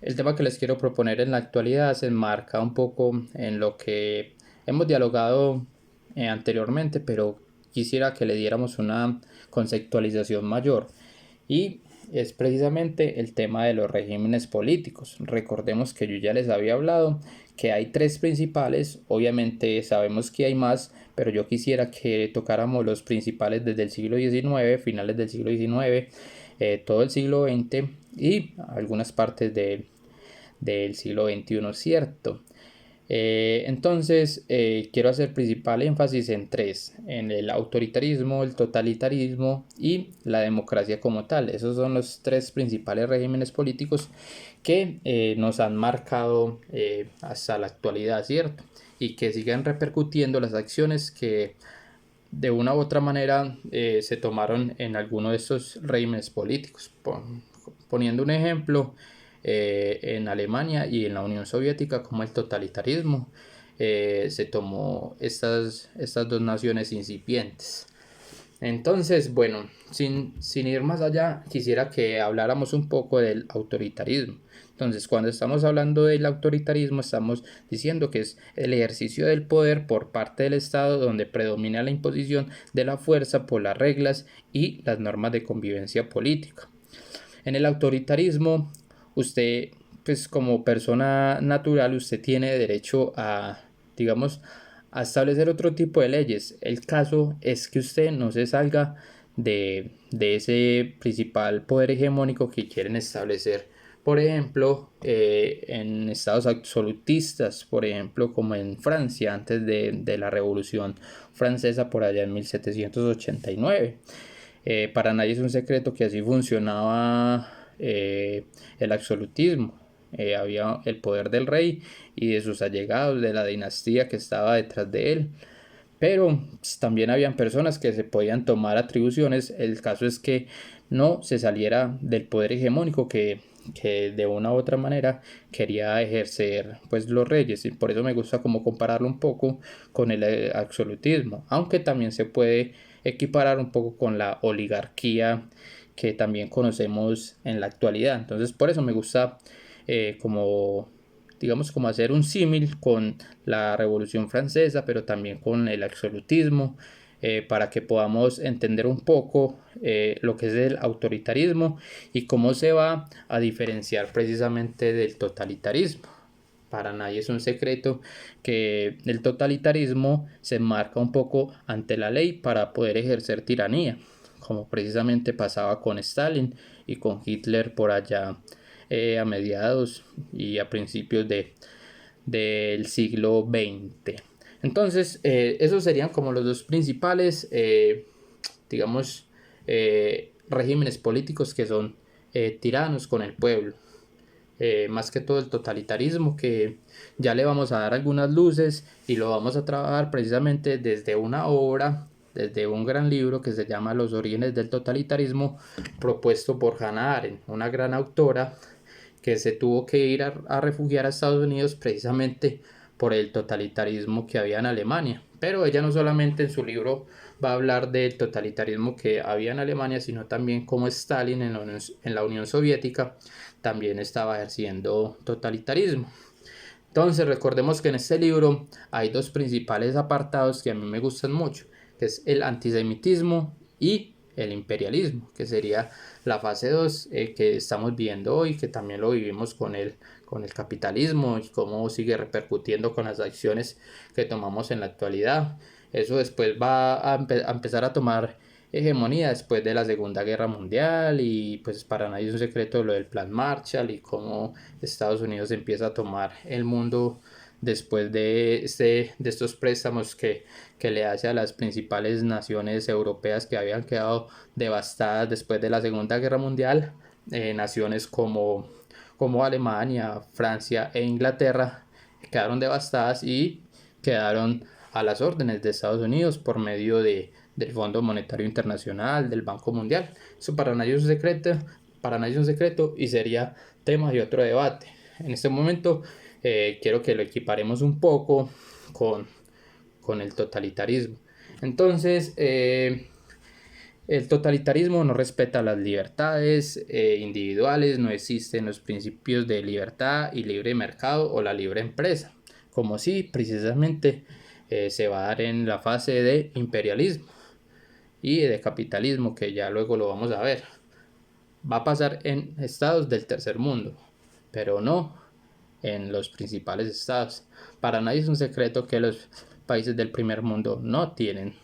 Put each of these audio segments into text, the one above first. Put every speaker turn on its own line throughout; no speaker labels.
el tema que les quiero proponer en la actualidad se enmarca un poco en lo que hemos dialogado anteriormente, pero quisiera que le diéramos una conceptualización mayor. Y es precisamente el tema de los regímenes políticos. Recordemos que yo ya les había hablado que hay tres principales, obviamente sabemos que hay más, pero yo quisiera que tocáramos los principales desde el siglo XIX, finales del siglo XIX, todo el siglo XX y algunas partes del siglo XXI, ¿cierto? Entonces, quiero hacer principal énfasis en tres: en el autoritarismo, el totalitarismo y la democracia como tal. Esos son los tres principales regímenes políticos que nos han marcado hasta la actualidad, ¿cierto? Y que siguen repercutiendo las acciones que de una u otra manera se tomaron en alguno de estos regímenes políticos. Poniendo un ejemplo, en Alemania y en la Unión Soviética, como el totalitarismo, se tomó estas dos naciones incipientes. Entonces, bueno, sin ir más allá, quisiera que habláramos un poco del autoritarismo. Entonces, cuando estamos hablando del autoritarismo, estamos diciendo que es el ejercicio del poder por parte del Estado donde predomina la imposición de la fuerza por las reglas y las normas de convivencia política. En el autoritarismo, usted, pues como persona natural, usted tiene derecho a, digamos, a establecer otro tipo de leyes. El caso es que usted no se salga de ese principal poder hegemónico que quieren establecer. Por ejemplo, en estados absolutistas, por ejemplo, como en Francia, antes de la Revolución Francesa, por allá en 1789. Para nadie es un secreto que así funcionaba el absolutismo. Había el poder del rey y de sus allegados, de la dinastía que estaba detrás de él. Pero pues, también habían personas que se podían tomar atribuciones. El caso es que no se saliera del poder hegemónico que de una u otra manera quería ejercer pues los reyes, y por eso me gusta como compararlo un poco con el absolutismo, aunque también se puede equiparar un poco con la oligarquía que también conocemos en la actualidad. Entonces por eso me gusta como digamos como hacer un símil con la Revolución Francesa, pero también con el absolutismo, para que podamos entender un poco lo que es el autoritarismo y cómo se va a diferenciar precisamente del totalitarismo. Para nadie es un secreto que el totalitarismo se marca un poco ante la ley para poder ejercer tiranía, como precisamente pasaba con Stalin y con Hitler por allá a mediados y a principios del siglo XX. Entonces, esos serían como los dos principales, digamos, regímenes políticos que son tiranos con el pueblo. Más que todo el totalitarismo, que ya le vamos a dar algunas luces y lo vamos a trabajar precisamente desde una obra, desde un gran libro que se llama Los orígenes del totalitarismo, propuesto por Hannah Arendt, una gran autora que se tuvo que ir a refugiar a Estados Unidos precisamente por el totalitarismo que había en Alemania. Pero ella no solamente en su libro va a hablar del totalitarismo que había en Alemania, sino también cómo Stalin en la Unión Soviética también estaba ejerciendo totalitarismo. Entonces recordemos que en este libro hay dos principales apartados que a mí me gustan mucho, que es el antisemitismo y el imperialismo, que sería la fase 2 que estamos viendo hoy, que también lo vivimos con el capitalismo y cómo sigue repercutiendo con las acciones que tomamos en la actualidad. Eso después va a empezar a tomar hegemonía después de la Segunda Guerra Mundial, y pues para nadie es un secreto lo del Plan Marshall y cómo Estados Unidos empieza a tomar el mundo después de estos préstamos que le hace a las principales naciones europeas que habían quedado devastadas después de la Segunda Guerra Mundial. Naciones como Alemania, Francia e Inglaterra quedaron devastadas y quedaron a las órdenes de Estados Unidos por medio del Fondo Monetario Internacional, del Banco Mundial. Eso para nadie es un secreto, y sería tema de otro debate. En este momento quiero que lo equiparemos un poco con el totalitarismo. Entonces, El totalitarismo no respeta las libertades individuales, no existen los principios de libertad y libre mercado o la libre empresa, como si precisamente se va a dar en la fase de imperialismo y de capitalismo, que ya luego lo vamos a ver. Va a pasar en estados del tercer mundo, pero no en los principales estados. Para nadie es un secreto que los países del primer mundo no tienen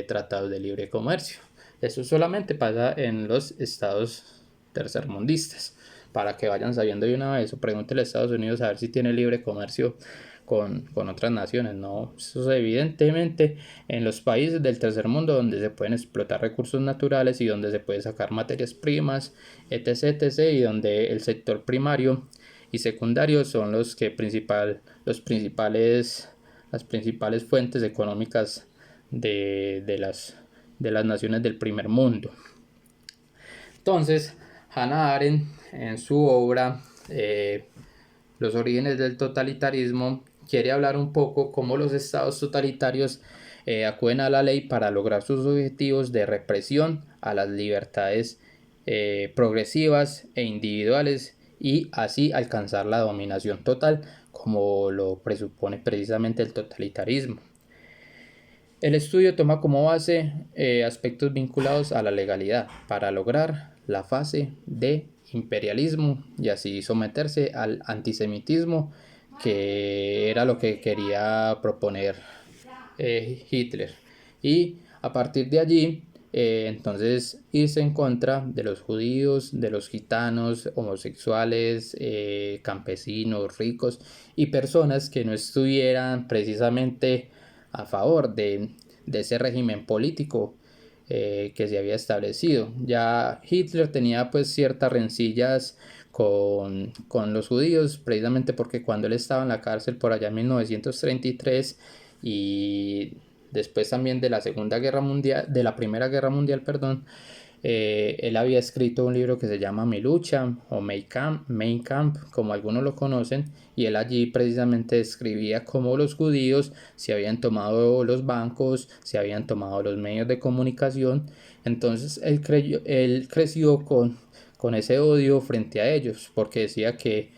tratados de libre comercio. Eso solamente pasa en los estados tercermundistas. Para que vayan sabiendo de una vez, o pregúntele a Estados Unidos a ver si tiene libre comercio con otras naciones. No, eso es evidentemente en los países del tercer mundo donde se pueden explotar recursos naturales y donde se puede sacar materias primas, etc, etc, y donde el sector primario y secundario son las principales fuentes económicas de las naciones del primer mundo. Entonces, Hannah Arendt, en su obra Los orígenes del totalitarismo, quiere hablar un poco cómo los estados totalitarios acuden a la ley para lograr sus objetivos de represión a las libertades progresivas e individuales y así alcanzar la dominación total, como lo presupone precisamente el totalitarismo. El estudio toma como base aspectos vinculados a la legalidad para lograr la fase de imperialismo y así someterse al antisemitismo, que era lo que quería proponer Hitler. Y a partir de allí, entonces irse en contra de los judíos, de los gitanos, homosexuales, campesinos, ricos y personas que no estuvieran precisamente a favor de ese régimen político que se había establecido. Ya Hitler tenía pues ciertas rencillas con los judíos, precisamente porque cuando él estaba en la cárcel por allá en 1933 y después también de la Primera Guerra Mundial, perdón, él había escrito un libro que se llama Mi lucha o Mein Kampf, como algunos lo conocen, y él allí precisamente describía cómo los judíos se habían tomado los bancos, se habían tomado los medios de comunicación. Entonces él creció con ese odio frente a ellos, porque decía que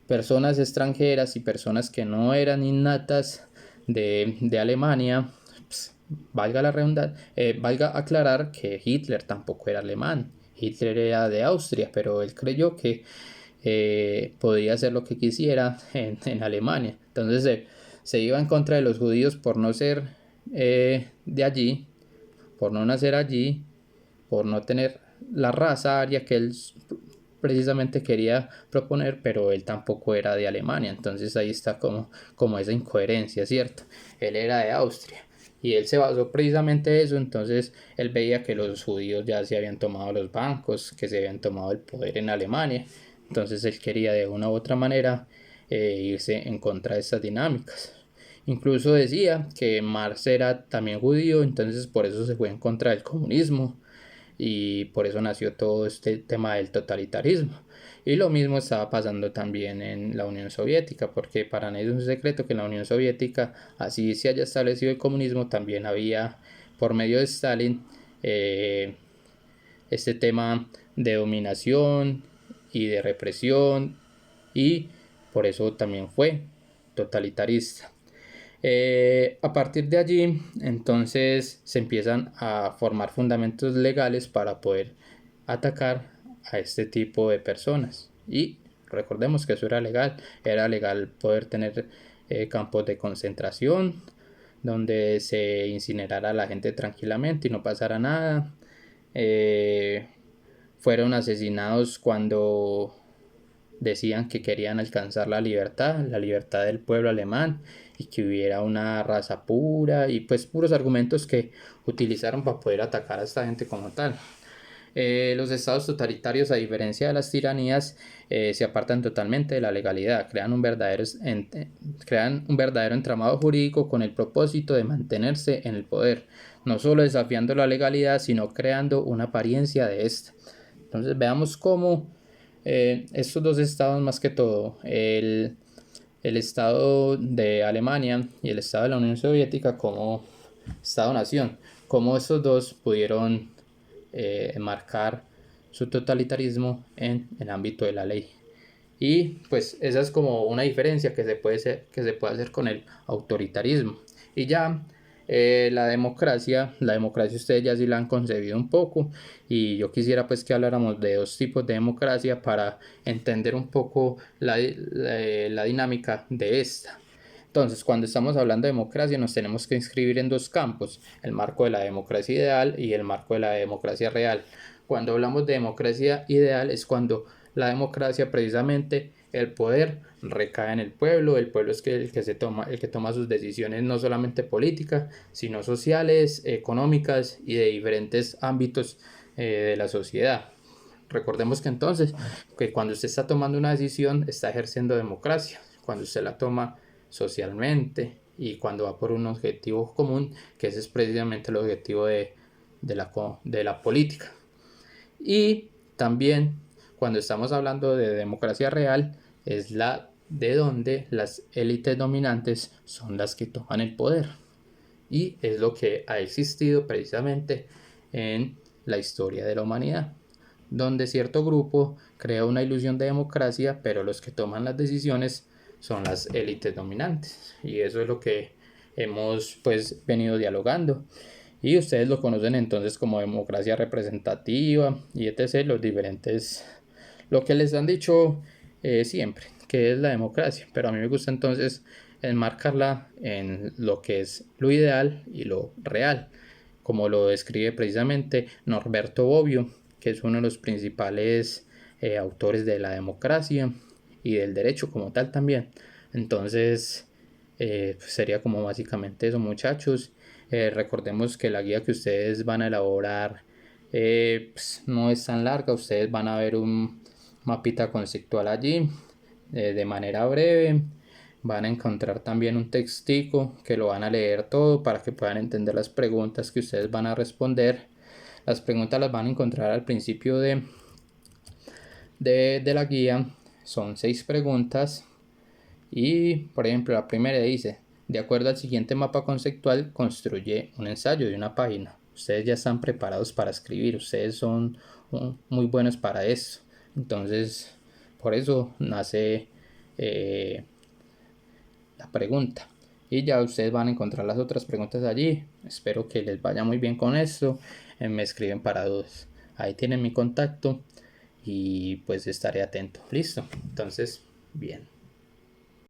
personas extranjeras y personas que no eran innatas de Alemania, valga aclarar que Hitler tampoco era alemán, Hitler era de Austria, pero él creyó que podía hacer lo que quisiera en Alemania. Entonces se iba en contra de los judíos por no ser de allí, por no nacer allí, por no tener la raza aria que él precisamente quería proponer, pero él tampoco era de Alemania. Entonces ahí está como esa incoherencia, ¿cierto? Él era de Austria. Y él se basó precisamente en eso. Entonces él veía que los judíos ya se habían tomado los bancos, que se habían tomado el poder en Alemania. Entonces él quería de una u otra manera irse en contra de estas dinámicas. Incluso decía que Marx era también judío, entonces por eso se fue en contra del comunismo y por eso nació todo este tema del totalitarismo. Y lo mismo estaba pasando también en la Unión Soviética, porque para nadie es un secreto que en la Unión Soviética, así se haya establecido el comunismo, también había, por medio de Stalin, este tema de dominación y de represión, y por eso también fue totalitarista. A partir de allí, entonces se empiezan a formar fundamentos legales para poder atacar a este tipo de personas. Y recordemos que eso era legal poder tener campos de concentración donde se incinerara a la gente tranquilamente y no pasara nada. Fueron asesinados cuando decían que querían alcanzar la libertad del pueblo alemán y que hubiera una raza pura y pues puros argumentos que utilizaron para poder atacar a esta gente como tal. Los estados totalitarios, a diferencia de las tiranías, se apartan totalmente de la legalidad, crean un verdadero entramado jurídico con el propósito de mantenerse en el poder, no solo desafiando la legalidad, sino creando una apariencia de esta. Entonces veamos cómo estos dos estados, más que todo, el estado de Alemania y el estado de la Unión Soviética como estado-nación, cómo estos dos pudieron enmarcar su totalitarismo en el ámbito de la ley. Y pues esa es como una diferencia que se puede hacer con el autoritarismo. Y ya la democracia ustedes ya sí la han concebido un poco, y yo quisiera pues que habláramos de dos tipos de democracia para entender un poco la dinámica de esta. Entonces, cuando estamos hablando de democracia, nos tenemos que inscribir en dos campos: el marco de la democracia ideal y el marco de la democracia real. Cuando hablamos de democracia ideal es cuando la democracia, precisamente, el poder recae en el pueblo es el que toma sus decisiones, no solamente políticas, sino sociales, económicas y de diferentes ámbitos de la sociedad. Recordemos que entonces, que cuando usted está tomando una decisión, está ejerciendo democracia. Cuando usted la toma socialmente y cuando va por un objetivo común, que ese es precisamente el objetivo de la política. Y también, cuando estamos hablando de democracia real, es la de donde las élites dominantes son las que toman el poder. Y es lo que ha existido precisamente en la historia de la humanidad, donde cierto grupo crea una ilusión de democracia, pero los que toman las decisiones son las élites dominantes. Y eso es lo que hemos pues venido dialogando. Y ustedes lo conocen entonces como democracia representativa y etc. Los diferentes, lo que les han dicho siempre, que es la democracia. Pero a mí me gusta entonces enmarcarla en lo que es lo ideal y lo real, como lo describe precisamente Norberto Bobbio, que es uno de los principales autores de la democracia y del derecho como tal también. Entonces, pues sería como básicamente eso, muchachos. Recordemos que la guía que ustedes van a elaborar pues no es tan larga. Ustedes van a ver un mapita conceptual allí de manera breve. Van a encontrar también un textico que lo van a leer todo para que puedan entender las preguntas que ustedes van a responder. Las preguntas las van a encontrar al principio de la guía. Son 6 preguntas. Y por ejemplo, la primera dice: de acuerdo al siguiente mapa conceptual, construye un ensayo de una página. Ustedes ya están preparados para escribir, ustedes son muy buenos para eso. Entonces, por eso nace la pregunta. Y ya ustedes van a encontrar las otras preguntas allí. Espero que les vaya muy bien con esto. Me escriben para dudas. Ahí tienen mi contacto y pues estaré atento. Listo. Entonces, bien.